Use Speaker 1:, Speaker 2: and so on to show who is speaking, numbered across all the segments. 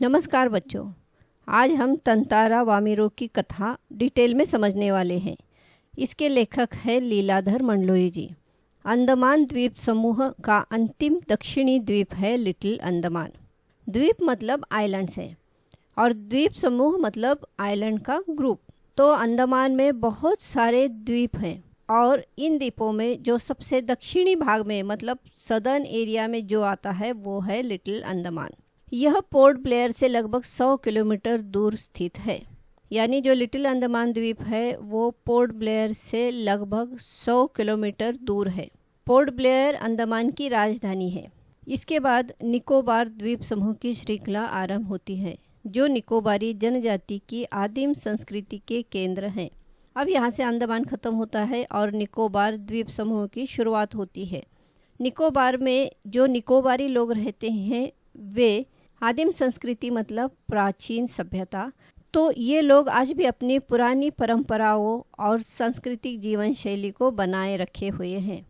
Speaker 1: नमस्कार बच्चों, आज हम तंतारा वामिरो की कथा डिटेल में समझने वाले हैं। इसके लेखक है लीलाधर मंडलोई जी। अंडमान द्वीप समूह का अंतिम दक्षिणी द्वीप है लिटिल अंडमान। द्वीप मतलब आइलैंड्स है और द्वीप समूह मतलब आइलैंड का ग्रुप। तो अंडमान में बहुत सारे द्वीप हैं और इन द्वीपों में जो सबसे दक्षिणी भाग में मतलब सदर्न एरिया में जो आता है वो है लिटिल अंडमान। यह पोर्ट ब्लेयर से लगभग 100 किलोमीटर दूर स्थित है। यानी जो लिटिल अंडमान द्वीप है वो पोर्ट ब्लेयर से लगभग 100 किलोमीटर दूर है। पोर्ट ब्लेयर अंडमान की राजधानी है। इसके बाद निकोबार द्वीप समूह की श्रृंखला आरंभ होती है, जो निकोबारी जनजाति की आदिम संस्कृति के केंद्र हैं। अब यहाँ से अंडमान खत्म होता है और निकोबार द्वीप समूह की शुरुआत होती है। निकोबार में जो निकोबारी लोग रहते हैं वे आदिम संस्कृति मतलब प्राचीन सभ्यता। तो ये लोग आज भी अपनी पुरानी परंपराओं और सांस्कृतिक जीवन शैली को बनाए रखे हुए हैं।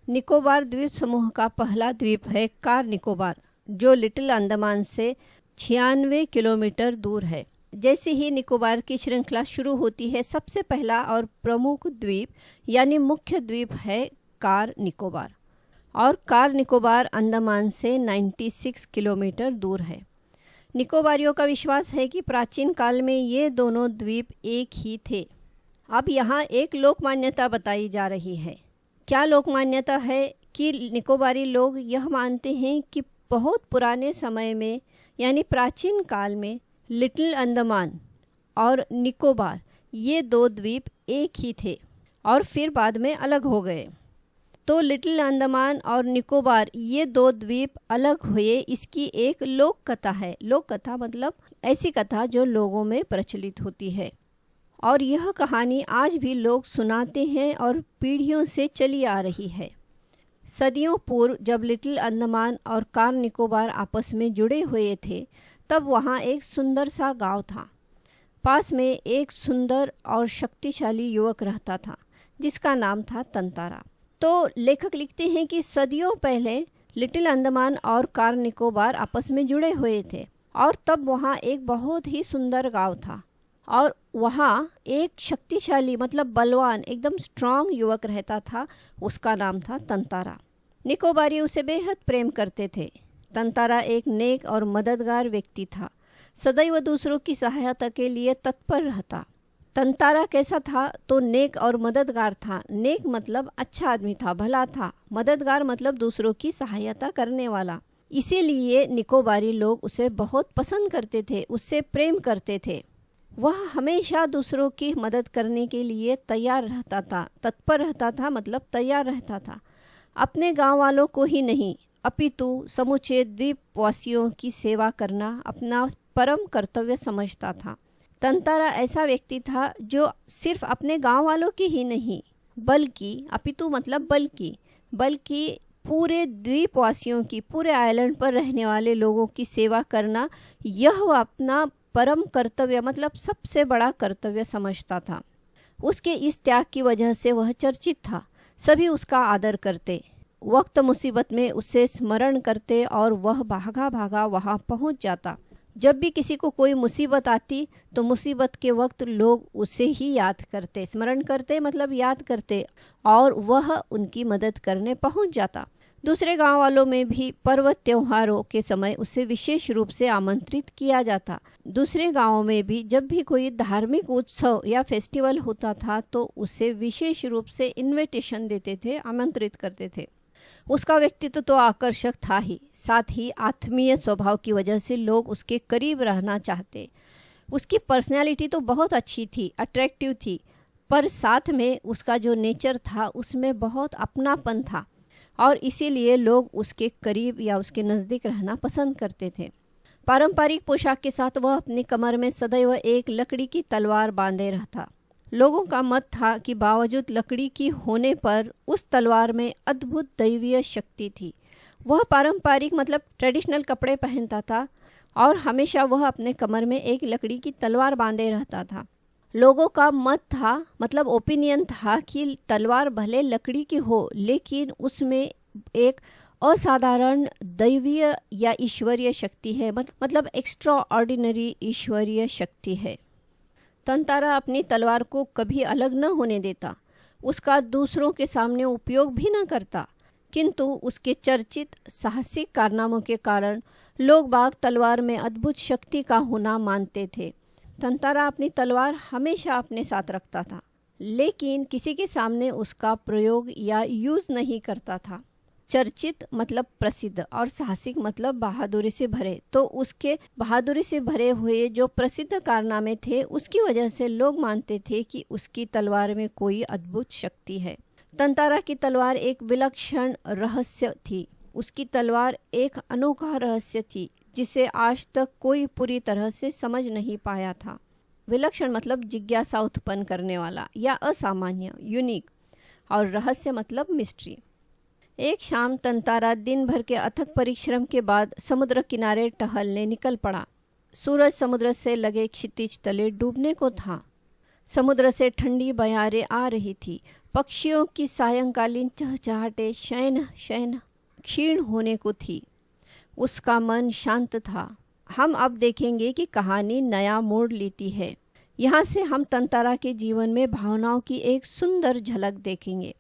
Speaker 1: निकोबार द्वीप समूह का पहला द्वीप है कार निकोबार, जो लिटिल अंडमान से 96 किलोमीटर दूर है। जैसे ही निकोबार की श्रृंखला शुरू होती है, सबसे पहला और प्रमुख द्वीप यानी मुख्य द्वीप है कार निकोबार। और कार निकोबार अंडमान से 96 किलोमीटर दूर है। निकोबारियों का विश्वास है कि प्राचीन काल में ये दोनों द्वीप एक ही थे। अब यहाँ एक लोक मान्यता बताई जा रही है। क्या लोक मान्यता है कि निकोबारी लोग यह मानते हैं कि बहुत पुराने समय में यानी प्राचीन काल में लिटिल अंडमान और निकोबार ये दो द्वीप एक ही थे और फिर बाद में अलग हो गए। तो लिटिल अंडमान और निकोबार ये दो द्वीप अलग हुए, इसकी एक लोक कथा है। लोक कथा मतलब ऐसी कथा जो लोगों में प्रचलित होती है और यह कहानी आज भी लोग सुनाते हैं और पीढ़ियों से चली आ रही है। सदियों पूर्व जब लिटिल अंडमान और कार निकोबार आपस में जुड़े हुए थे, तब वहाँ एक सुंदर सा गांव था। पास में एक सुंदर और शक्तिशाली युवक रहता था जिसका नाम था तंतारा। तो लेखक लिखते हैं कि सदियों पहले लिटिल अंडमान और कार निकोबार आपस में जुड़े हुए थे और तब वहाँ एक बहुत ही सुंदर गांव था और वहाँ एक शक्तिशाली मतलब बलवान एकदम स्ट्रांग युवक रहता था। उसका नाम था तंतारा। निकोबारी उसे बेहद प्रेम करते थे। तंतारा एक नेक और मददगार व्यक्ति था, सदैव दूसरों की सहायता के लिए तत्पर रहता। तंतारा कैसा था? तो नेक और मददगार था। नेक मतलब अच्छा आदमी था, भला था। मददगार मतलब दूसरों की सहायता करने वाला। इसीलिए निकोबारी लोग उसे बहुत पसंद करते थे, उससे प्रेम करते थे। वह हमेशा दूसरों की मदद करने के लिए तैयार रहता था। तत्पर रहता था मतलब तैयार रहता था। अपने गांव वालों को ही नहीं अपितु समूचे द्वीपवासियों की सेवा करना अपना परम कर्तव्य समझता था। तंतारा ऐसा व्यक्ति था जो सिर्फ अपने गांव वालों की ही नहीं बल्कि अपितु मतलब बल्कि पूरे द्वीपवासियों की, पूरे आइलैंड पर रहने वाले लोगों की सेवा करना, यह वह अपना परम कर्तव्य मतलब सबसे बड़ा कर्तव्य समझता था। उसके इस त्याग की वजह से वह चर्चित था। सभी उसका आदर करते, वक्त मुसीबत में उसे स्मरण करते और वह भागा भागा वहां पहुंच जाता। जब भी किसी को कोई मुसीबत आती तो मुसीबत के वक्त लोग उसे ही याद करते, स्मरण करते मतलब याद करते और वह उनकी मदद करने पहुंच जाता। दूसरे गांव वालों में भी पर्व त्योहारों के समय उसे विशेष रूप से आमंत्रित किया जाता। दूसरे गांवों में भी जब भी कोई धार्मिक उत्सव या फेस्टिवल होता था तो उसे विशेष रूप से इनविटेशन देते थे, आमंत्रित करते थे। उसका व्यक्तित्व तो आकर्षक था ही, साथ ही आत्मीय स्वभाव की वजह से लोग उसके करीब रहना चाहते। उसकी पर्सनैलिटी तो बहुत अच्छी थी, अट्रैक्टिव थी, पर साथ में उसका जो नेचर था उसमें बहुत अपनापन था और इसीलिए लोग उसके करीब या उसके नज़दीक रहना पसंद करते थे। पारंपरिक पोशाक के साथ वह अपनी कमर में सदैव एक लकड़ी की तलवार बांधे रहता। लोगों का मत था कि बावजूद लकड़ी की होने पर उस तलवार में अद्भुत दैवीय शक्ति थी। वह पारंपरिक मतलब ट्रेडिशनल कपड़े पहनता था और हमेशा वह अपने कमर में एक लकड़ी की तलवार बांधे रहता था। लोगों का मत था मतलब ओपिनियन था कि तलवार भले लकड़ी की हो लेकिन उसमें एक असाधारण दैवीय या ईश्वरीय शक्ति है, मतलब एक्स्ट्रा ऑर्डिनरी ईश्वरीय शक्ति है। तंतारा अपनी तलवार को कभी अलग न होने देता, उसका दूसरों के सामने उपयोग भी न करता, किंतु उसके चर्चित साहसिक कारनामों के कारण लोग बाग तलवार में अद्भुत शक्ति का होना मानते थे। तंतारा अपनी तलवार हमेशा अपने साथ रखता था, लेकिन किसी के सामने उसका प्रयोग या यूज नहीं करता था। चर्चित मतलब प्रसिद्ध और साहसिक मतलब बहादुरी से भरे, तो उसके बहादुरी से भरे हुए जो प्रसिद्ध कारनामे थे उसकी वजह से लोग मानते थे कि उसकी तलवार में कोई अद्भुत शक्ति है। तंतारा की तलवार एक विलक्षण रहस्य थी। उसकी तलवार एक अनोखा रहस्य थी जिसे आज तक कोई पूरी तरह से समझ नहीं पाया था। विलक्षण मतलब जिज्ञासा उत्पन्न करने वाला या असामान्य, यूनिक, और रहस्य मतलब मिस्ट्री। एक शाम तंतारा दिन भर के अथक परिश्रम के बाद समुद्र किनारे टहलने निकल पड़ा। सूरज समुद्र से लगे क्षितिज तले डूबने को था। समुद्र से ठंडी बयारें आ रही थी। पक्षियों की सायंकालीन चहचहाटे शयन शयन क्षीण होने को थी। उसका मन शांत था। हम अब देखेंगे कि कहानी नया मोड़ लेती है। यहाँ से हम तंतारा के जीवन में भावनाओं की एक सुंदर झलक देखेंगे।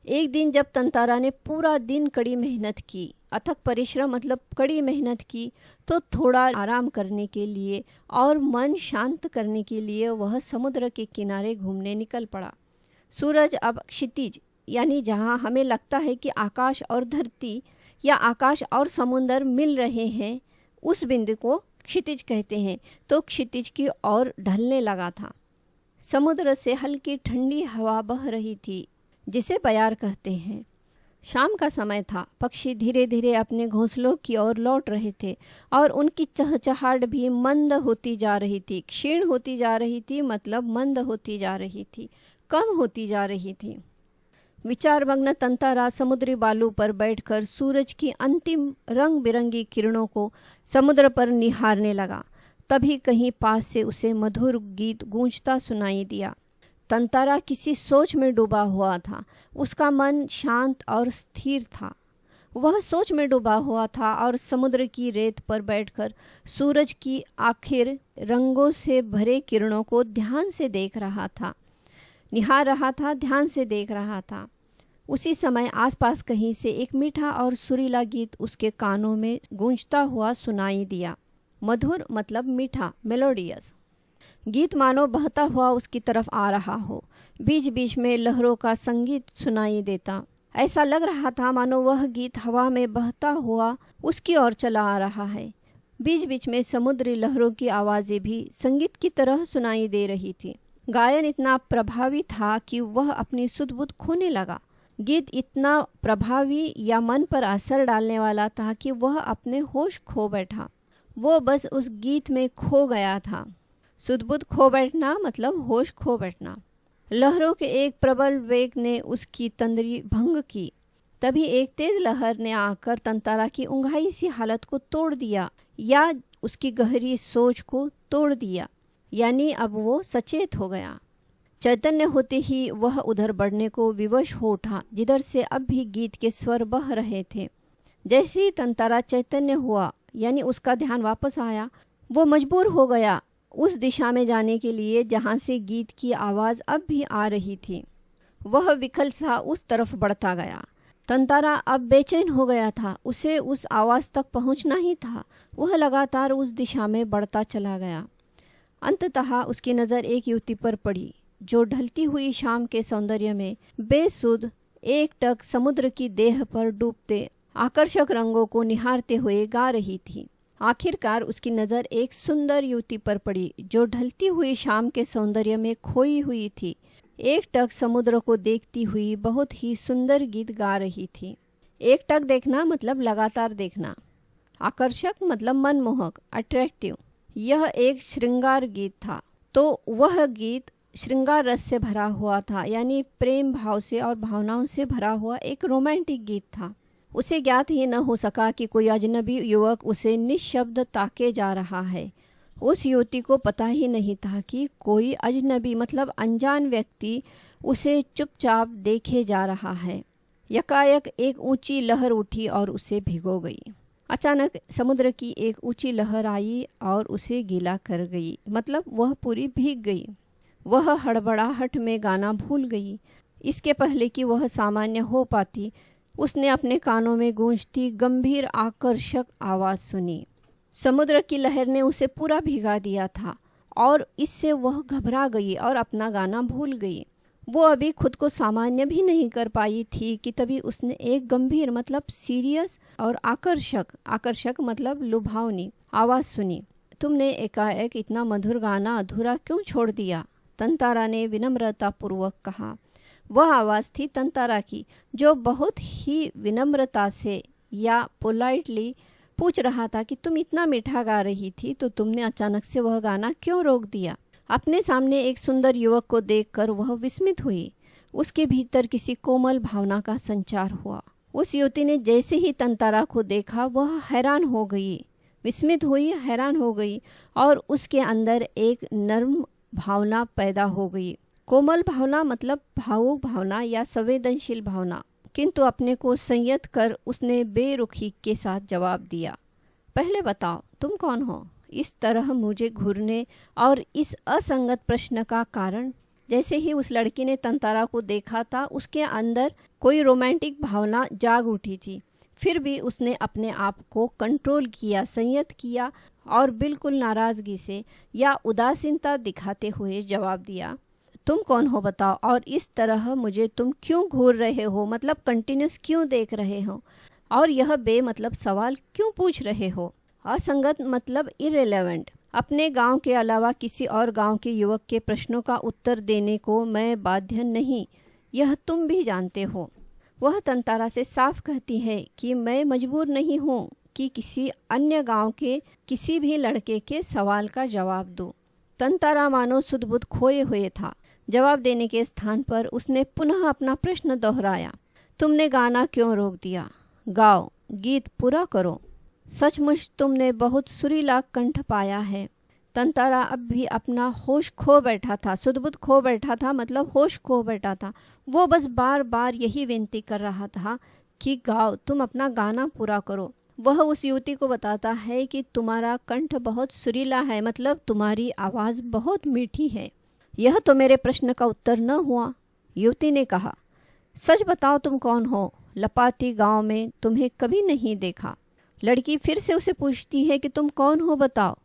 Speaker 1: एक दिन जब तंतारा ने पूरा दिन कड़ी मेहनत की, अथक परिश्रम मतलब कड़ी मेहनत की, तो थोड़ा आराम करने के लिए और मन शांत करने के लिए वह समुद्र के किनारे घूमने निकल पड़ा। सूरज अब क्षितिज यानी जहाँ हमें लगता है कि आकाश और धरती या आकाश और समुद्र मिल रहे हैं, उस बिंदु को क्षितिज कहते हैं, तो क्षितिज की ओर ढलने लगा था। समुद्र से हल्की ठंडी हवा बह रही थी जिसे बयार कहते हैं। शाम का समय था। पक्षी धीरे धीरे अपने घोंसलों की ओर लौट रहे थे और उनकी चहचहाट भी मंद होती जा रही थी। क्षीण होती जा रही थी मतलब मंद होती जा रही थी, कम होती जा रही थी। विचारमग्न तंतारा समुद्री बालू पर बैठकर सूरज की अंतिम रंग बिरंगी किरणों को समुद्र पर निहारने लगा। तभी कहीं पास से उसे मधुर गीत गूंजता सुनाई दिया। तंतारा किसी सोच में डूबा हुआ था। उसका मन शांत और स्थिर था। वह सोच में डूबा हुआ था और समुद्र की रेत पर बैठकर सूरज की आखिर रंगों से भरे किरणों को ध्यान से देख रहा था, निहार रहा था, ध्यान से देख रहा था। उसी समय आसपास कहीं से एक मीठा और सुरीला गीत उसके कानों में गूंजता हुआ सुनाई दिया। मधुर मतलब मीठा, मेलोडियस। गीत मानो बहता हुआ उसकी तरफ आ रहा हो। बीच बीच में लहरों का संगीत सुनाई देता। ऐसा लग रहा था मानो वह गीत हवा में बहता हुआ उसकी ओर चला आ रहा है। बीच बीच में समुद्री लहरों की आवाज़ें भी संगीत की तरह सुनाई दे रही थी। गायन इतना प्रभावी था कि वह अपनी सुध-बुध खोने लगा। गीत इतना प्रभावी या मन पर असर डालने वाला था कि वह अपने होश खो बैठा। वो बस उस गीत में खो गया था। सुध-बुध खो बैठना मतलब होश खो बैठना। लहरों के एक प्रबल वेग ने उसकी तंद्री भंग की। तभी एक तेज लहर ने आकर तंतारा की उंघाई सी हालत को तोड़ दिया या उसकी गहरी सोच को तोड़ दिया, यानी अब वो सचेत हो गया। चैतन्य होते ही वह उधर बढ़ने को विवश हो उठा जिधर से अब भी गीत के स्वर बह रहे थे। जैसे ही तंतारा चैतन्य हुआ यानी उसका ध्यान वापस आया, वो मजबूर हो गया उस दिशा में जाने के लिए जहाँ से गीत की आवाज़ अब भी आ रही थी। वह विकल सा उस तरफ बढ़ता गया। तंतारा अब बेचैन हो गया था। उसे उस आवाज़ तक पहुँचना ही था। वह लगातार उस दिशा में बढ़ता चला गया। अंततः उसकी नज़र एक युवती पर पड़ी जो ढलती हुई शाम के सौंदर्य में बेसुध एकटक समुद्र की देह पर डूबते आकर्षक रंगों को निहारते हुए गा रही थी। आखिरकार उसकी नज़र एक सुंदर युवती पर पड़ी जो ढलती हुई शाम के सौंदर्य में खोई हुई थी। एकटक समुद्र को देखती हुई बहुत ही सुंदर गीत गा रही थी। एकटक देखना मतलब लगातार देखना। आकर्षक मतलब मनमोहक, अट्रैक्टिव। यह एक श्रृंगार गीत था, तो वह गीत श्रृंगार रस से भरा हुआ था, यानी प्रेम भाव से और भावनाओं से भरा हुआ एक रोमांटिक गीत था। उसे ज्ञात ही न हो सका कि कोई अजनबी युवक उसे निःशब्द ताके जा रहा है। उस युवती को पता ही नहीं था कि कोई अजनबी मतलब अनजान व्यक्ति उसे चुपचाप देखे जा रहा है। यकायक एक ऊंची लहर उठी और उसे भिगो गई। अचानक समुद्र की एक ऊंची लहर आई और उसे गीला कर गई, मतलब वह पूरी भीग गई। वह हड़बड़ाहट में गाना भूल गई। इसके पहले कि वह सामान्य हो पाती, उसने अपने कानों में गूंजती गंभीर आकर्षक आवाज़ सुनी। समुद्र की लहर ने उसे पूरा भिगा दिया था और इससे वह घबरा गई और अपना गाना भूल गई। वो अभी खुद को सामान्य भी नहीं कर पाई थी कि तभी उसने एक गंभीर मतलब सीरियस और आकर्षक मतलब लुभावनी आवाज़ सुनी। तुमने एकाएक इतना मधुर गाना अधूरा क्यों छोड़ दिया? तंतारा ने विनम्रतापूर्वक कहा। वह आवाज़ थी तंतारा की, जो बहुत ही विनम्रता से या पोलाइटली पूछ रहा था कि तुम इतना मीठा गा रही थी तो तुमने अचानक से वह गाना क्यों रोक दिया? अपने सामने एक सुंदर युवक को देखकर वह विस्मित हुई। उसके भीतर किसी कोमल भावना का संचार हुआ। उस युवती ने जैसे ही तंतारा को देखा वह हैरान हो गई, विस्मित हुई, हैरान हो गई और उसके अंदर एक नर्म भावना पैदा हो गई। कोमल भावना मतलब भावुक भावना या संवेदनशील भावना। किंतु अपने को संयत कर उसने बेरुखी के साथ जवाब दिया, पहले बताओ तुम कौन हो? इस तरह मुझे घूरने और इस असंगत प्रश्न का कारण? जैसे ही उस लड़की ने तंतारा को देखा था उसके अंदर कोई रोमांटिक भावना जाग उठी थी। फिर भी उसने अपने आप को कंट्रोल किया, संयत किया और बिल्कुल नाराजगी से या उदासीनता दिखाते हुए जवाब दिया, तुम कौन हो बताओ, और इस तरह मुझे तुम क्यों घूर रहे हो, मतलब कंटिन्यूस क्यों देख रहे हो, और यह बेमतलब सवाल क्यों पूछ रहे हो? असंगत मतलब इरेलेवेंट। अपने गांव के अलावा किसी और गांव के युवक के प्रश्नों का उत्तर देने को मैं बाध्य नहीं, यह तुम भी जानते हो। वह तंतारा से साफ कहती है कि मैं मजबूर नहीं हूँ कि किसी अन्य गांव के किसी भी लड़के के सवाल का जवाब दूँ। तंतारा मानो सुध-बुध खोए हुए था। जवाब देने के स्थान पर उसने पुनः अपना प्रश्न दोहराया, तुमने गाना क्यों रोक दिया? गाओ, गीत पूरा करो। सचमुच तुमने बहुत सुरीला कंठ पाया है। तंतारा अब भी अपना होश खो बैठा था, सुध-बुध खो बैठा था, मतलब होश खो बैठा था। वो बस बार बार यही विनती कर रहा था कि गाओ, तुम अपना गाना पूरा करो। वह उस युवती को बताता है कि तुम्हारा कंठ बहुत सुरीला है, मतलब तुम्हारी आवाज़ बहुत मीठी है। यह तो मेरे प्रश्न का उत्तर न हुआ। युवती ने कहा, सच बताओ तुम कौन हो? लपाती गांव में तुम्हें कभी नहीं देखा। लड़की फिर से उसे पूछती है कि तुम कौन हो बताओ।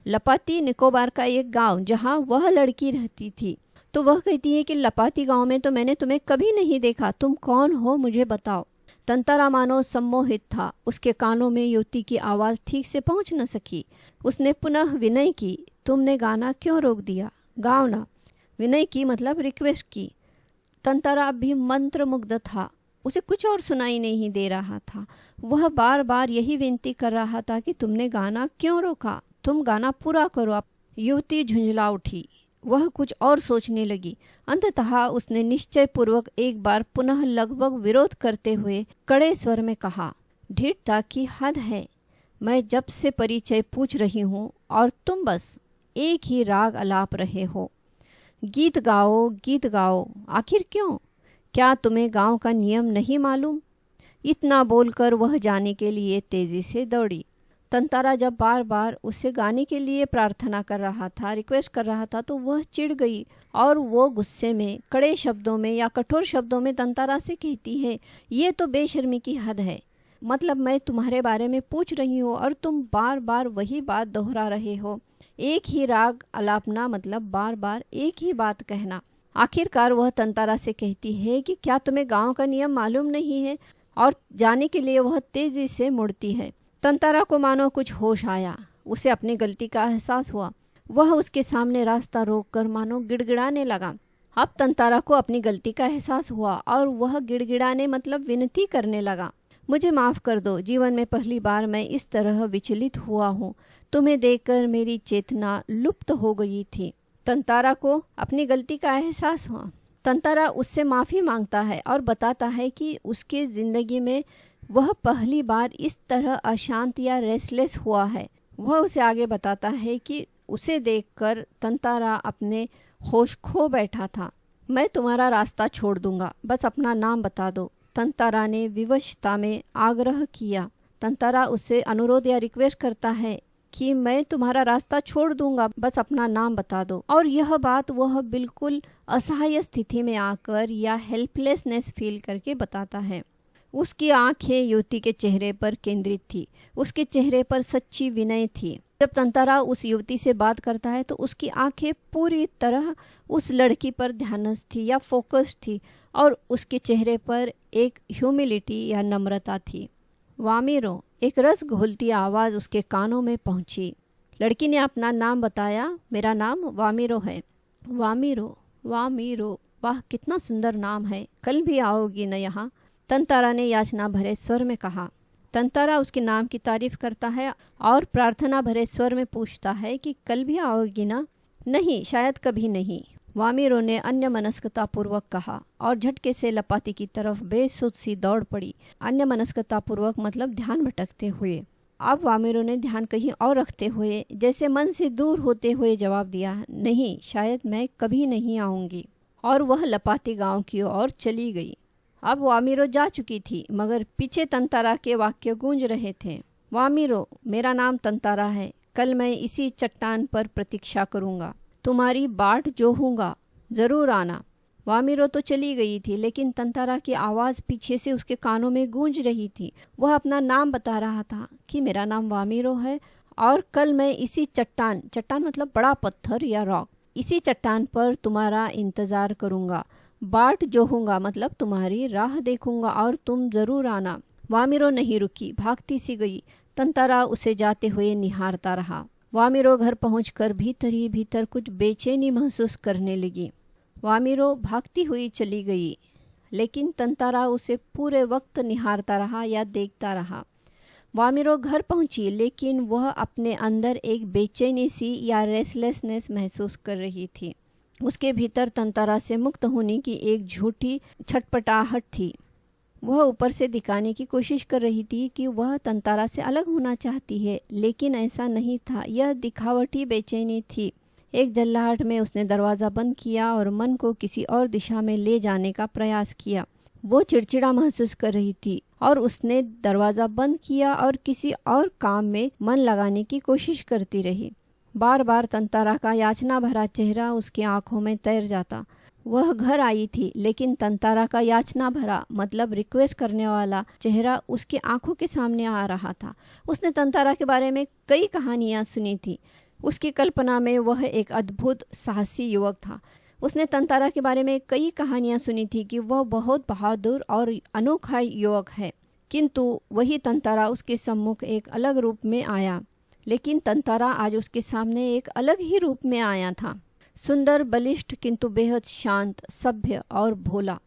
Speaker 1: लपाती निकोबार का एक गांव जहां वह लड़की रहती थी। तो वह कहती है कि लपाती गांव में तो मैंने तुम्हें कभी नहीं देखा, तुम कौन हो मुझे बताओ। तंतारा मानो सम्मोहित था। उसके कानों में युवती की आवाज़ ठीक से पहुंच न सकी। उसने पुनः विनय की, तुमने गाना क्यों रोक दिया? गाओ ना। विनय की मतलब रिक्वेस्ट की। तंतारा अब भी मंत्रमुग्ध था। उसे कुछ और सुनाई नहीं दे रहा था। वह बार बार यही विनती कर रहा था कि तुमने गाना क्यों रोका, तुम गाना पूरा करो। युवती झुंझला उठी। वह कुछ और सोचने लगी। अंततः उसने निश्चय पूर्वक एक बार पुनः लगभग विरोध करते हुए कड़े स्वर में कहा, ढीठता की हद है। मैं जब से परिचय पूछ रही हूँ और तुम बस एक ही राग अलाप रहे हो। गीत गाओ, आखिर क्यों? क्या तुम्हें गांव का नियम नहीं मालूम? इतना बोलकर वह जाने के लिए तेजी से दौड़ी। तंतारा जब बार बार उसे गाने के लिए प्रार्थना कर रहा था, रिक्वेस्ट कर रहा था, तो वह चिढ़ गई और वो गुस्से में कड़े शब्दों में या कठोर शब्दों में तंतारा से कहती है, ये तो बेशर्मी की हद है। मतलब मैं तुम्हारे बारे में पूछ रही हूँ और तुम बार बार वही बात दोहरा रहे हो। एक ही राग अलापना मतलब बार बार एक ही बात कहना। आखिरकार वह तंतारा से कहती है कि क्या तुम्हें गांव का नियम मालूम नहीं है, और जाने के लिए वह तेजी से मुड़ती है। तंतारा को मानो कुछ होश आया। उसे अपनी गलती का एहसास हुआ। वह उसके सामने रास्ता रोककर मानो गिड़गिड़ाने लगा। अब तंतारा को अपनी गलती का एहसास हुआ और वह गिड़गिड़ाने मतलब विनती करने लगा, मुझे माफ़ कर दो, जीवन में पहली बार मैं इस तरह विचलित हुआ हूँ। तुम्हें देखकर मेरी चेतना लुप्त हो गई थी। तंतारा को अपनी गलती का एहसास हुआ। तंतारा उससे माफ़ी मांगता है और बताता है कि उसकी ज़िंदगी में वह पहली बार इस तरह अशांत या रेस्टलेस हुआ है। वह उसे आगे बताता है कि उसे देखकर तंतारा अपने होश खो बैठा था। मैं तुम्हारा रास्ता छोड़ दूंगा, बस अपना नाम बता दो। तंतारा ने विवशता में आग्रह किया। तंतारा उससे अनुरोध या रिक्वेस्ट करता है कि मैं तुम्हारा रास्ता छोड़ दूंगा, बस अपना नाम बता दो। और यह बात वह बिल्कुल असहाय स्थिति में आकर या हेल्पलेसनेस फील करके बताता है। उसकी आंखें युवती के चेहरे पर केंद्रित थी। उसके चेहरे पर सच्ची विनय थी। जब तंतारा उस युवती से बात करता है तो उसकी आंखें पूरी तरह उस लड़की पर ध्यानस्थ थी या फोकस्ड थी और उसके चेहरे पर एक ह्यूमिलिटी या नम्रता थी। वामिरो, एक रस घोलती आवाज उसके कानों में पहुंची। लड़की ने अपना नाम बताया। मेरा नाम वामिरो है। वामिरो, वामिरो, वाह कितना सुंदर नाम है। कल भी आओगी न यहाँ? तंतारा ने याचना भरे स्वर में कहा। तंतारा उसके नाम की तारीफ करता है और प्रार्थना भरे स्वर में पूछता है कि कल भी आओगी ना? नहीं, शायद कभी नहीं, वामिरो ने अन्य मनस्कता पूर्वक कहा और झटके से लपाती की तरफ बेसुध सी दौड़ पड़ी। अन्य मनस्कता पूर्वक मतलब ध्यान भटकते हुए। अब वामिरो ने ध्यान कहीं और रखते हुए जैसे मन से दूर होते हुए जवाब दिया, नहीं, शायद मैं कभी नहीं आऊंगी। और वह लपाती गांव की ओर चली गई। अब वामिरो जा चुकी थी मगर पीछे तंतारा के वाक्य गूंज रहे थे। वामिरो, मेरा नाम तंतारा है। कल मैं इसी चट्टान पर प्रतीक्षा करूंगा। तुम्हारी बाट जोहूंगा, जरूर आना। वामिरो तो चली गई थी लेकिन तंतारा की आवाज़ पीछे से उसके कानों में गूंज रही थी। वह अपना नाम बता रहा था कि मेरा नाम वामिरो है और कल मैं इसी चट्टान मतलब बड़ा पत्थर या रॉक, इसी चट्टान पर तुम्हारा इंतज़ार करूंगा। बाट जोहूंगा मतलब तुम्हारी राह देखूंगा और तुम जरूर आना। वामिरो नहीं रुकी, भागती सी गई। तंतारा उसे जाते हुए निहारता रहा। वामिरो घर पहुंचकर भीतर ही भीतर कुछ बेचैनी महसूस करने लगी। वामिरो भागती हुई चली गई लेकिन तंतारा उसे पूरे वक्त निहारता रहा या देखता रहा। वामिरो घर पहुंची लेकिन वह अपने अंदर एक बेचैनी सी या रेस्टलेसनेस महसूस कर रही थी। उसके भीतर तंतारा से मुक्त होने की एक झूठी छटपटाहट थी। वह ऊपर से दिखाने की कोशिश कर रही थी कि वह तंतारा से अलग होना चाहती है, लेकिन ऐसा नहीं था। यह दिखावटी बेचैनी थी। एक जल्लाहट में उसने दरवाज़ा बंद किया और मन को किसी और दिशा में ले जाने का प्रयास किया। वो चिड़चिड़ा महसूस कर रही थी और उसने दरवाज़ा बंद किया और किसी और काम में मन लगाने की कोशिश करती रही। बार बार तंतारा का याचना भरा चेहरा उसकी आंखों में तैर जाता। वह घर आई थी लेकिन तंतारा का याचना भरा मतलब रिक्वेस्ट करने वाला चेहरा उसकी आंखों के सामने आ रहा था। उसने तंतारा के बारे में कई कहानियां सुनी थी। उसकी कल्पना में वह एक अद्भुत साहसी युवक था। उसने तंतारा के बारे में कई कहानियां सुनी थी कि वह बहुत बहादुर और अनोखा युवक है, किंतु वही तंतारा उसके सम्मुख एक अलग रूप में आया। लेकिन तंतारा आज उसके सामने एक अलग ही रूप में आया था, सुंदर, बलिष्ठ किंतु बेहद शांत, सभ्य और भोला।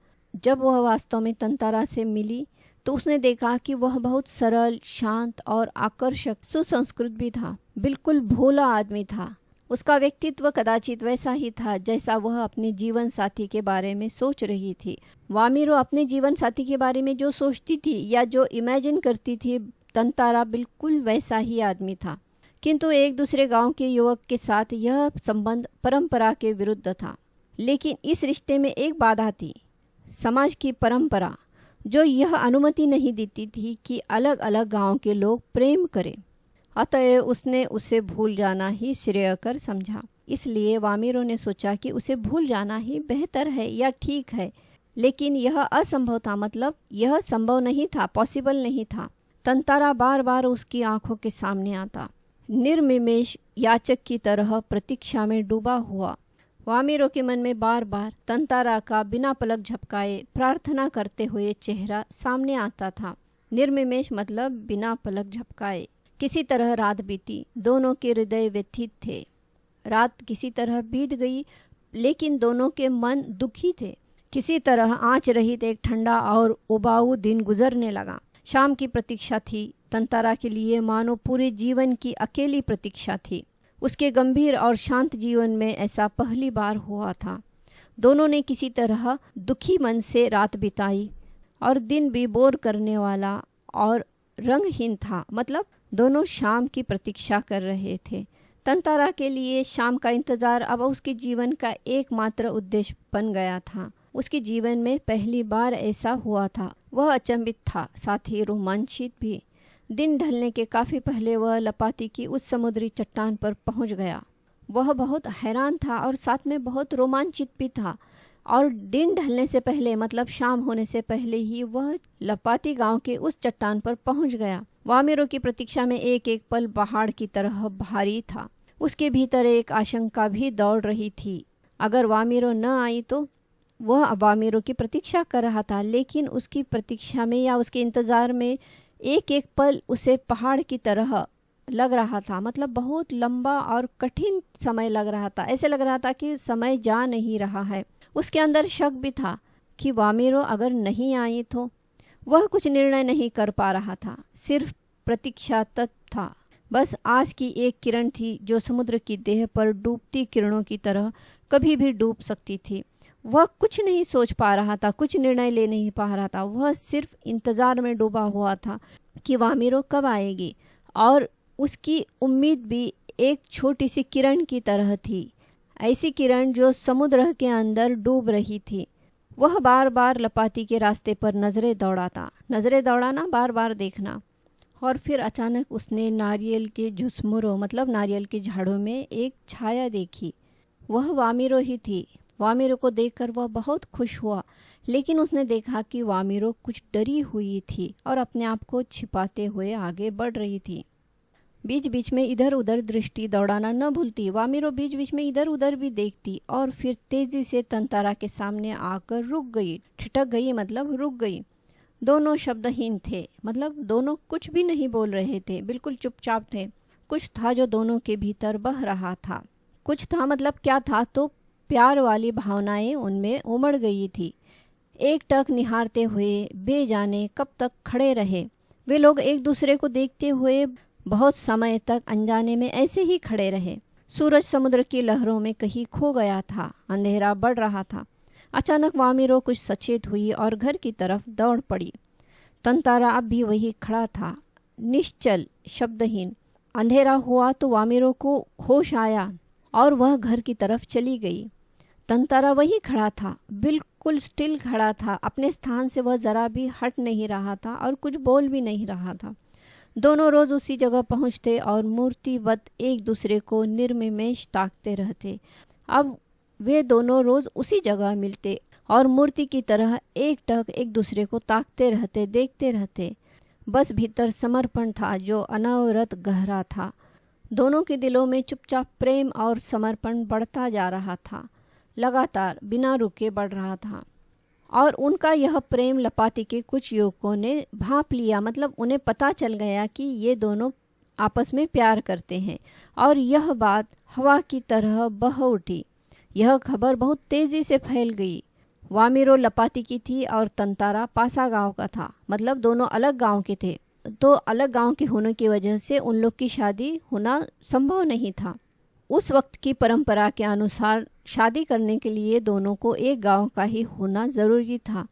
Speaker 1: जब वह वास्तव में तंतारा से मिली तो उसने देखा कि वह बहुत सरल, शांत और आकर्षक, सुसंस्कृत भी था। बिल्कुल भोला आदमी था। उसका व्यक्तित्व कदाचित वैसा ही था जैसा वह अपने जीवन साथी के बारे में सोच रही थी। वामिरो अपने जीवन साथी के बारे में जो सोचती थी या जो इमेजिन करती थी, तंतारा बिल्कुल वैसा ही आदमी था। किंतु एक दूसरे गांव के युवक के साथ यह संबंध परंपरा के विरुद्ध था। लेकिन इस रिश्ते में एक बाधा थी, समाज की परंपरा, जो यह अनुमति नहीं देती थी कि अलग अलग गांव के लोग प्रेम करें। अतएव उसने उसे भूल जाना ही श्रेयकर समझा। इसलिए वामिरो ने सोचा कि उसे भूल जाना ही बेहतर है या ठीक है। लेकिन यह असंभव था, मतलब यह संभव नहीं था, पॉसिबल नहीं था। तंतारा बार बार उसकी आंखों के सामने आता, निर्निमेष याचक की तरह प्रतीक्षा में डूबा हुआ। वामिरो के मन में बार बार तंतारा का बिना पलक झपकाए प्रार्थना करते हुए चेहरा सामने आता था। निर्निमेष मतलब बिना पलक झपकाए। किसी तरह रात बीती, दोनों के हृदय व्यथित थे। रात किसी तरह बीत गई लेकिन दोनों के मन दुखी थे। किसी तरह आँच रहित एक ठंडा और उबाऊ दिन गुजरने लगा। शाम की प्रतीक्षा थी तंतारा के लिए, मानो पूरे जीवन की अकेली प्रतीक्षा थी। उसके गंभीर और शांत जीवन में ऐसा पहली बार हुआ था। दोनों ने किसी तरह दुखी मन से रात बिताई और दिन भी बोर करने वाला और रंगहीन था। मतलब दोनों शाम की प्रतीक्षा कर रहे थे। तंतारा के लिए शाम का इंतजार अब उसके जीवन का एकमात्र उद्देश्य बन गया था। उसके जीवन में पहली बार ऐसा हुआ था। वह अचंभित था, साथ ही रोमांचित भी। दिन ढलने के काफ़ी पहले वह लपाती की उस समुद्री चट्टान पर पहुंच गया। वह बहुत हैरान था और साथ में बहुत रोमांचित भी था। और दिन ढलने से पहले मतलब शाम होने से पहले ही वह लपाती गांव के उस चट्टान पर पहुंच गया। वामिरो की प्रतीक्षा में एक एक पल पहाड़ की तरह भारी था। उसके भीतर एक आशंका भी दौड़ रही थी। अगर वामिरो न आई तो वह वामिरो की प्रतीक्षा कर रहा था, लेकिन उसकी प्रतीक्षा में या उसके इंतज़ार में एक एक पल उसे पहाड़ की तरह लग रहा था। मतलब बहुत लंबा और कठिन समय लग रहा था। ऐसे लग रहा था कि समय जा नहीं रहा है। उसके अंदर शक भी था कि वामिरो अगर नहीं आई तो। वह कुछ निर्णय नहीं कर पा रहा था, सिर्फ प्रतीक्षा तक था। बस आस की एक किरण थी जो समुद्र की देह पर डूबती किरणों की तरह कभी भी डूब सकती थी। वह कुछ नहीं सोच पा रहा था, कुछ निर्णय ले नहीं पा रहा था। वह सिर्फ इंतजार में डूबा हुआ था कि वामिरो कब आएगी। और उसकी उम्मीद भी एक छोटी सी किरण की तरह थी, ऐसी किरण जो समुद्र के अंदर डूब रही थी। वह बार बार लपाती के रास्ते पर नजरें दौड़ाना, बार बार देखना। और फिर अचानक उसने नारियल के झुसमुरों मतलब नारियल के झाड़ों में एक छाया देखी। वह वामिरो ही थी। वामिरो को देखकर वह बहुत खुश हुआ, लेकिन उसने देखा कि वामिरो कुछ डरी हुई थी और अपने आप को छिपाते हुए आगे बढ़ रही थी। बीच बीच में इधर उधर दृष्टि दौड़ाना न भूलती। वामिरो बीच बीच में इधर उधर भी देखती और फिर तेजी से तंतारा के सामने आकर रुक गई। ठिठक गई मतलब रुक गई। दोनों शब्दहीन थे, मतलब दोनों कुछ भी नहीं बोल रहे थे, बिल्कुल चुपचाप थे। कुछ था जो दोनों के भीतर बह रहा था। कुछ था मतलब क्या था, तो प्यार वाली भावनाएं उनमें उमड़ गई थी। एक टक निहारते हुए बेजाने कब तक खड़े रहे। वे लोग एक दूसरे को देखते हुए बहुत समय तक अनजाने में ऐसे ही खड़े रहे। सूरज समुद्र की लहरों में कहीं खो गया था। अंधेरा बढ़ रहा था। अचानक वामिरो कुछ सचेत हुई और घर की तरफ दौड़ पड़ी। तंतारा अब भी वही खड़ा था, निश्चल, शब्दहीन। अंधेरा हुआ तो वामिरो को होश आया और वह घर की तरफ चली गई। तंतारा वही खड़ा था, बिल्कुल स्टिल खड़ा था। अपने स्थान से वह जरा भी हट नहीं रहा था और कुछ बोल भी नहीं रहा था। दोनों रोज उसी जगह पहुंचते और मूर्तिवत एक दूसरे को निर्निमेष ताकते रहते। अब वे दोनों रोज उसी जगह मिलते और मूर्ति की तरह एक टक एक दूसरे को ताकते रहते, देखते रहते। बस भीतर समर्पण था जो अनवरत गहरा था। दोनों के दिलों में चुपचाप प्रेम और समर्पण बढ़ता जा रहा था, लगातार बिना रुके बढ़ रहा था। और उनका यह प्रेम लपाती के कुछ युवकों ने भांप लिया। मतलब उन्हें पता चल गया कि ये दोनों आपस में प्यार करते हैं। और यह बात हवा की तरह बह उठी। यह खबर बहुत तेजी से फैल गई। वामिरो लपाती की थी और तंतारा पासा गांव का था। मतलब दोनों अलग गांव के थे, तो अलग गांव के होने की वजह से उन लोग की शादी होना संभव नहीं था। उस वक्त की परंपरा के अनुसार शादी करने के लिए दोनों को एक गांव का ही होना जरूरी था।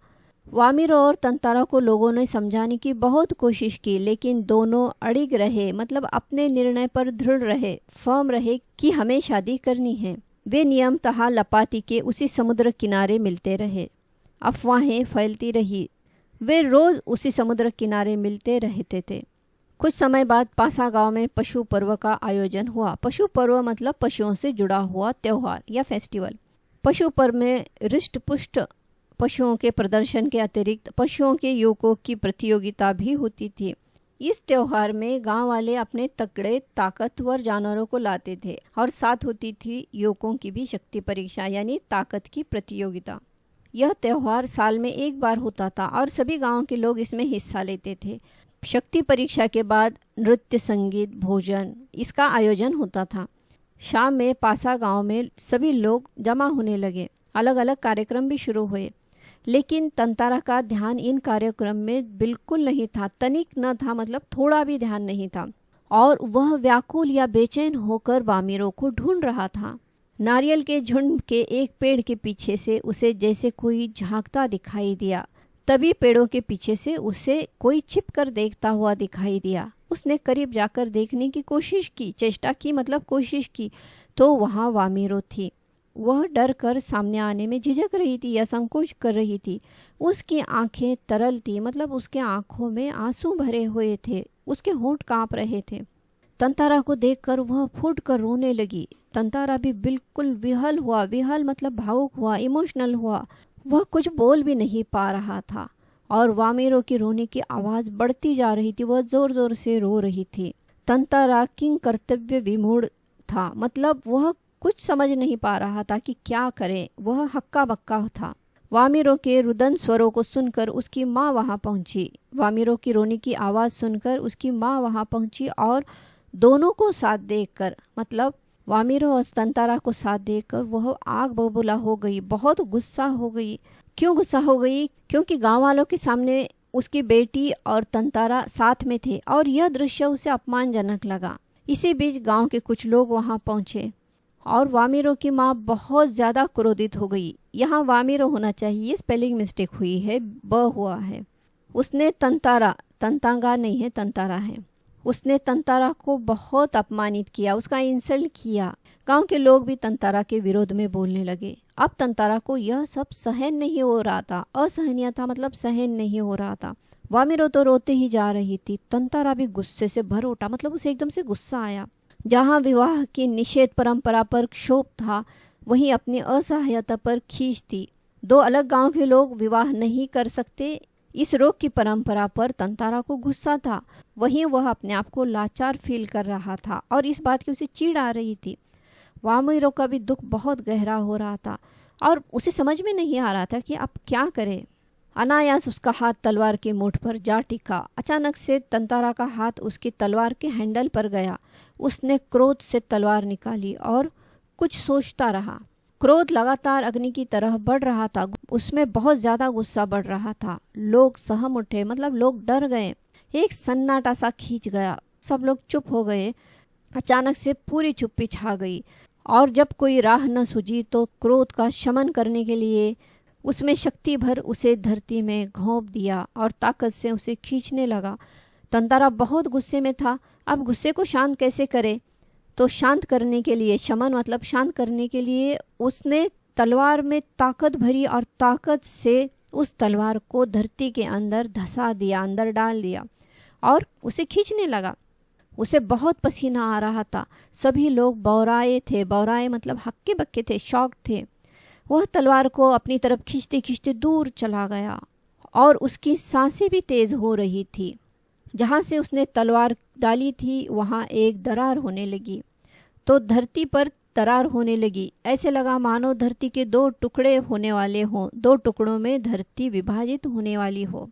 Speaker 1: वामिरो और तंतारा को लोगों ने समझाने की बहुत कोशिश की, लेकिन दोनों अड़िग रहे। मतलब अपने निर्णय पर दृढ़ रहे, फर्म रहे कि हमें शादी करनी है। वे नियमतः लपाती के उसी समुद्र किनारे मिलते रहे। अफवाहें फैलती रही। वे रोज उसी समुद्र किनारे मिलते रहते थे। कुछ समय बाद पासा गांव में पशु पर्व का आयोजन हुआ। पशु पर्व मतलब पशुओं से जुड़ा हुआ त्योहार या फेस्टिवल। पशु पर्व में रिष्ट पुष्ट पशुओं के प्रदर्शन के अतिरिक्त पशुओं के युवकों की प्रतियोगिता भी होती थी। इस त्योहार में गांव वाले अपने तगड़े ताकतवर जानवरों को लाते थे और साथ होती थी युवकों की भी शक्ति परीक्षा यानी ताकत की प्रतियोगिता। यह त्योहार साल में एक बार होता था और सभी गांव के लोग इसमें हिस्सा लेते थे। शक्ति परीक्षा के बाद नृत्य, संगीत, भोजन इसका आयोजन होता था। शाम में पासा गांव में सभी लोग जमा होने लगे। अलग अलग कार्यक्रम भी शुरू हुए, लेकिन तंतारा का ध्यान इन कार्यक्रम में बिल्कुल नहीं था, तनिक न था, मतलब थोड़ा भी ध्यान नहीं था। और वह व्याकुल या बेचैन होकर वामिरो को ढूंढ रहा था। नारियल के झुंड के एक पेड़ के पीछे से उसे जैसे कोई झांकता दिखाई दिया। तभी पेड़ों के पीछे से उसे कोई छिप कर देखता हुआ दिखाई दिया। उसने करीब जाकर देखने की कोशिश की, चेष्टा की, मतलब कोशिश की, तो वहाँ वामिरो थी। वह डर कर सामने आने में झिझक रही थी या संकोच कर रही थी। उसकी आंखें तरल थी, मतलब उसके आंखों में आंसू भरे हुए थे, उसके होंठ कांप रहे थे। तंतारा को देखकर वह फूट कर रोने लगी। तंतारा भी बिल्कुल विहल हुआ, विहल मतलब भावुक हुआ, इमोशनल हुआ। वह कुछ बोल भी नहीं पा रहा था और वामिरो की रोने की आवाज बढ़ती जा रही थी। वह जोर जोर से रो रही थी। तंतारा किंग कर्तव्य विमूढ़ था, मतलब वह कुछ समझ नहीं पा रहा था कि क्या करे। वह हक्का बक्का था। वामिरो के रुदन स्वरों को सुनकर उसकी माँ वहां पहुंची। वामिरो की रोने की आवाज सुनकर उसकी माँ वहां पहुंची और दोनों को साथ देखकर, मतलब वामिरो और तंतारा को साथ देखकर वह आग बबूला हो गई, बहुत गुस्सा हो गई। क्यों गुस्सा हो गई? क्योंकि गांव वालों के सामने उसकी बेटी और तंतारा साथ में थे और यह दृश्य उसे अपमानजनक लगा। इसी बीच गांव के कुछ लोग वहां पहुंचे और वामिरो की माँ बहुत ज्यादा क्रोधित हो गई। यहाँ वामिरो होना चाहिए, स्पेलिंग मिस्टेक हुई है, ब हुआ है। उसने तंतारा, तंतांगा नहीं है, तंतारा है। उसने तंतारा को बहुत अपमानित किया, उसका इंसल्ट किया। गांव के लोग भी तंतारा के विरोध में बोलने लगे। अब तंतारा को यह सब सहन नहीं हो रहा था, असहनीय था, मतलब सहन नहीं हो रहा था। वामिरो तो रोते ही जा रही थी, तंतारा भी गुस्से से भर उठा, मतलब उसे एकदम से गुस्सा आया। जहाँ विवाह की निषेध परंपरा पर क्षोभ था, वहीं अपनी असहायता पर खींच थी। दो अलग गांव के लोग विवाह नहीं कर सकते, इस रोग की परंपरा पर तंतारा को गुस्सा था। वहीं वह अपने आप को लाचार फील कर रहा था और इस बात की उसे चिढ़ आ रही थी। वामिरो का भी दुख बहुत गहरा हो रहा था और उसे समझ में नहीं आ रहा था कि अब क्या करे। अनायास उसका हाथ तलवार के मुठ पर जा टिका। अचानक से तंतारा का हाथ उसकी तलवार के हैंडल पर गया। उसने क्रोध से तलवार निकाली और कुछ सोचता रहा। क्रोध लगातार अग्नि की तरह बढ़ रहा था, उसमें बहुत ज्यादा गुस्सा बढ़ रहा था। लोग सहम उठे, मतलब लोग डर गए। एक सन्नाटा सा खींच गया, सब लोग चुप हो गए। अचानक से पूरी चुप्पी छा गई और जब कोई राह न सूझी तो क्रोध का शमन करने के लिए उसमें शक्ति भर उसे धरती में घोंप दिया और ताकत से उसे खींचने लगा। तंतारा बहुत गुस्से में था। अब गुस्से को शांत कैसे करे? तो शांत करने के लिए, शमन मतलब शांत करने के लिए, उसने तलवार में ताकत भरी और ताकत से उस तलवार को धरती के अंदर धंसा दिया, अंदर डाल दिया और उसे खींचने लगा। उसे बहुत पसीना आ रहा था। सभी लोग बौराए थे, बौराए मतलब हक्के बक्के थे, शॉक थे। वह तलवार को अपनी तरफ खींचते खींचते दूर चला गया और उसकी सांसें भी तेज हो रही थी। जहाँ से उसने तलवार डाली थी वहाँ एक दरार होने लगी, तो धरती पर दरार होने लगी। ऐसे लगा मानो धरती के दो टुकड़े होने वाले हों, दो टुकड़ों में धरती विभाजित होने वाली हो।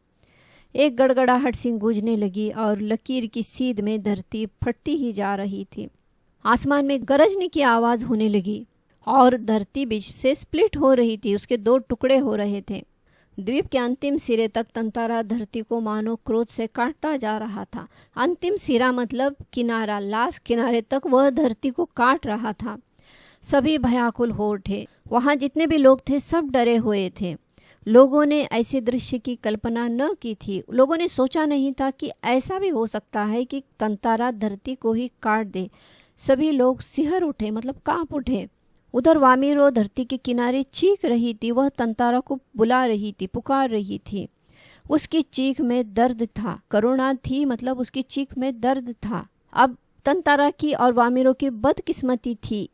Speaker 1: एक गड़गड़ाहट सी गूंजने लगी और लकीर की सीध में धरती फटती ही जा रही थी। आसमान में गरजने की आवाज होने लगी और धरती बीच से स्प्लिट हो रही थी, उसके दो टुकड़े हो रहे थे। द्वीप के अंतिम सिरे तक तंतारा धरती को मानो क्रोध से काटता जा रहा था। अंतिम सिरा मतलब किनारा, लास्ट किनारे तक वह धरती को काट रहा था। सभी भयाकुल हो उठे। वहां जितने भी लोग थे सब डरे हुए थे। लोगों ने ऐसे दृश्य की कल्पना न की थी। लोगों ने सोचा नहीं था कि ऐसा भी हो सकता है कि तंतारा धरती को ही काट दे। सभी लोग सिहर उठे, मतलब कांप उठे। उधर वामिरो धरती के किनारे चीख रही थी। वह तंतारा को बुला रही थी, पुकार रही थी। उसकी चीख में दर्द था, करुणा थी, मतलब उसकी चीख में दर्द था। अब तंतारा की और वामिरो की बदकिस्मती थी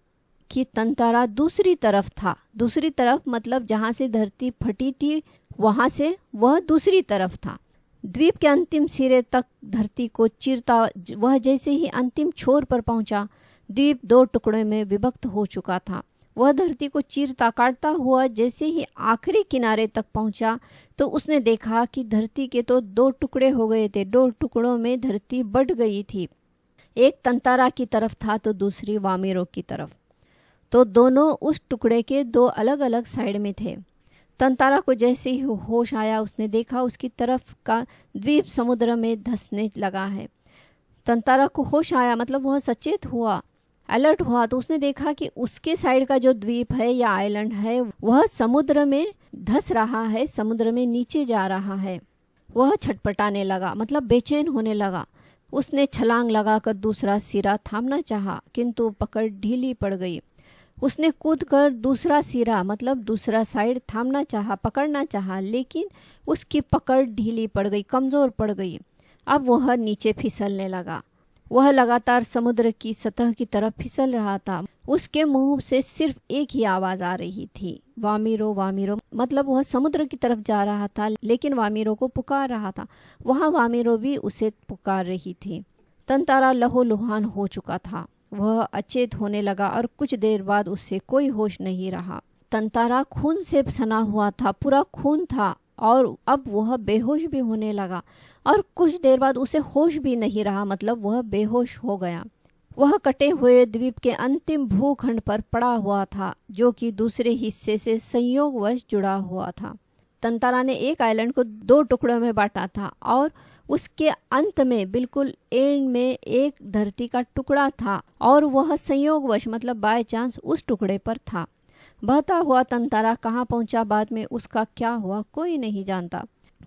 Speaker 1: कि तंतारा दूसरी तरफ था। दूसरी तरफ मतलब जहाँ से धरती फटी थी वहाँ से वह दूसरी तरफ था। द्वीप के अंतिम सिरे तक धरती को चीरता वह जैसे ही अंतिम छोर पर पहुंचा, द्वीप दो टुकड़ों में विभक्त हो चुका था। वह धरती को चीरता काटता हुआ जैसे ही आखिरी किनारे तक पहुंचा तो उसने देखा कि धरती के तो दो टुकड़े हो गए थे। दो टुकड़ों में धरती बट गई थी। एक तंतारा की तरफ था तो दूसरी वामिरो की तरफ। तो दोनों उस टुकड़े के दो अलग अलग साइड में थे। तंतारा को जैसे ही होश आया उसने देखा उसकी तरफ का द्वीप समुद्र में धंसने लगा है। तंतारा को होश आया, मतलब वह सचेत हुआ, अलर्ट हुआ, तो उसने देखा कि उसके साइड का जो द्वीप है या आइलैंड है वह समुद्र में धंस रहा है, समुद्र में नीचे जा रहा है। वह छटपटाने लगा, मतलब बेचैन होने लगा। उसने छलांग लगाकर दूसरा सिरा थामना चाहा किंतु पकड़ ढीली पड़ गई। उसने कूदकर दूसरा सिरा मतलब दूसरा साइड थामना चाहा, पकड़ना चाहा, लेकिन उसकी पकड़ ढीली पड़ गई, कमज़ोर पड़ गई। अब वह नीचे फिसलने लगा। वह लगातार समुद्र की सतह की तरफ फिसल रहा था। उसके मुंह से सिर्फ एक ही आवाज़ आ रही थी, वामिरो वामिरो। मतलब वह समुद्र की तरफ जा रहा था लेकिन वामिरो को पुकार रहा था। वहाँ वामिरो भी उसे पुकार रही थी। तंतारा लहूलुहान हो चुका था। वह अचेत होने लगा और कुछ देर बाद उससे कोई होश नहीं रहा। तंतारा खून से सना हुआ था, पूरा खून था, और अब वह बेहोश भी होने लगा और कुछ देर बाद उसे होश भी नहीं रहा, मतलब वह बेहोश हो गया। वह कटे हुए द्वीप के अंतिम भूखंड पर पड़ा हुआ था जो कि दूसरे हिस्से से संयोगवश जुड़ा हुआ था। तंतारा ने एक आइलैंड को 2 टुकड़ों में बांटा था और उसके अंत में बिल्कुल एंड में एक धरती का टुकड़ा था और वह संयोगवश मतलब बाय चांस उस टुकड़े पर था। बहता हुआ तंतारा कहाँ पहुंचा, बाद में उसका क्या हुआ, कोई नहीं जानता।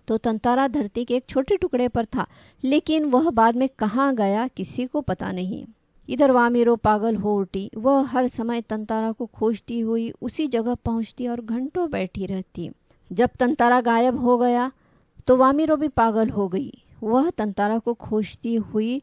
Speaker 1: तो तंतारा धरती के एक छोटे टुकड़े पर था, लेकिन वह बाद में कहाँ गया किसी को पता नहीं। इधर वामिरो पागल हो उठी। वह हर समय तंतारा को खोजती हुई उसी जगह पहुंचती और घंटों बैठी रहती। जब तंतारा गायब हो गया तो वामिरो भी पागल हो गई। वह तंतारा को खोजती हुई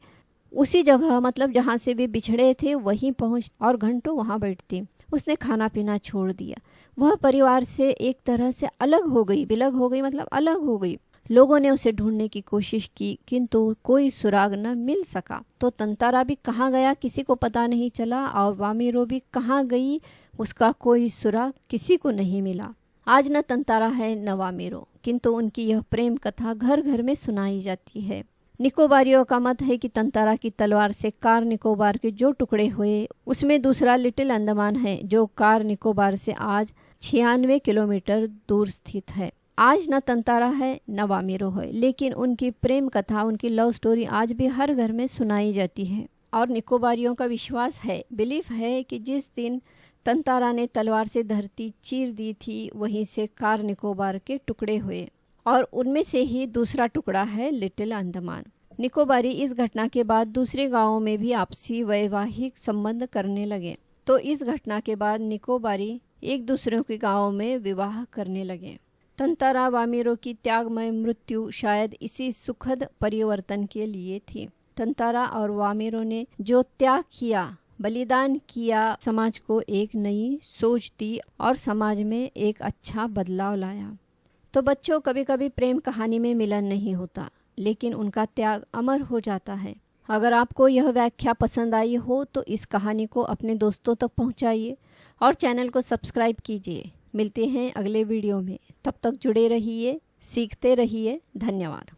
Speaker 1: उसी जगह मतलब जहाँ से वे बिछड़े थे वहीं पहुँच और घंटों वहाँ बैठती। उसने खाना पीना छोड़ दिया। वह परिवार से एक तरह से अलग हो गई, बिलग हो गई, मतलब अलग हो गई। लोगों ने उसे ढूंढने की कोशिश की किंतु कोई सुराग न मिल सका। तो तंतारा भी कहाँ गया किसी को पता नहीं चला और वामिरो भी कहाँ गई उसका कोई सुराग किसी को नहीं मिला। आज न तंतारा है न वामिरो, किंतु उनकी यह प्रेम कथा घर घर में सुनाई जाती है। निकोबारियों का मत है कि तंतारा की तलवार से कार निकोबार के जो टुकड़े हुए उसमें दूसरा लिटिल अंडमान है जो कार निकोबार से आज 96 किलोमीटर दूर स्थित है। आज न तंतारा है न वामिरो है, लेकिन उनकी प्रेम कथा, उनकी लव स्टोरी आज भी हर घर में सुनाई जाती है। और निकोबारियों का विश्वास है, बिलीफ है कि जिस दिन तंतारा ने तलवार से धरती चीर दी थी वहीं से कार निकोबार के टुकड़े हुए और उनमें से ही दूसरा टुकड़ा है लिटिल अंडमान। निकोबारी इस घटना के बाद दूसरे गांवों में भी आपसी वैवाहिक संबंध करने लगे। तो इस घटना के बाद निकोबारी एक दूसरे के गांवों में विवाह करने लगे। तंतारा वामिरो की त्यागमय मृत्यु शायद इसी सुखद परिवर्तन के लिए थी। तंतारा और वामिरो ने जो त्याग किया, बलिदान किया, समाज को एक नई सोच दी और समाज में एक अच्छा बदलाव लाया। तो बच्चों, कभी कभी प्रेम कहानी में मिलन नहीं होता, लेकिन उनका त्याग अमर हो जाता है। अगर आपको यह व्याख्या पसंद आई हो तो इस कहानी को अपने दोस्तों तक पहुंचाइए और चैनल को सब्सक्राइब कीजिए। मिलते हैं अगले वीडियो में, तब तक जुड़े रहिए, सीखते रहिए। धन्यवाद।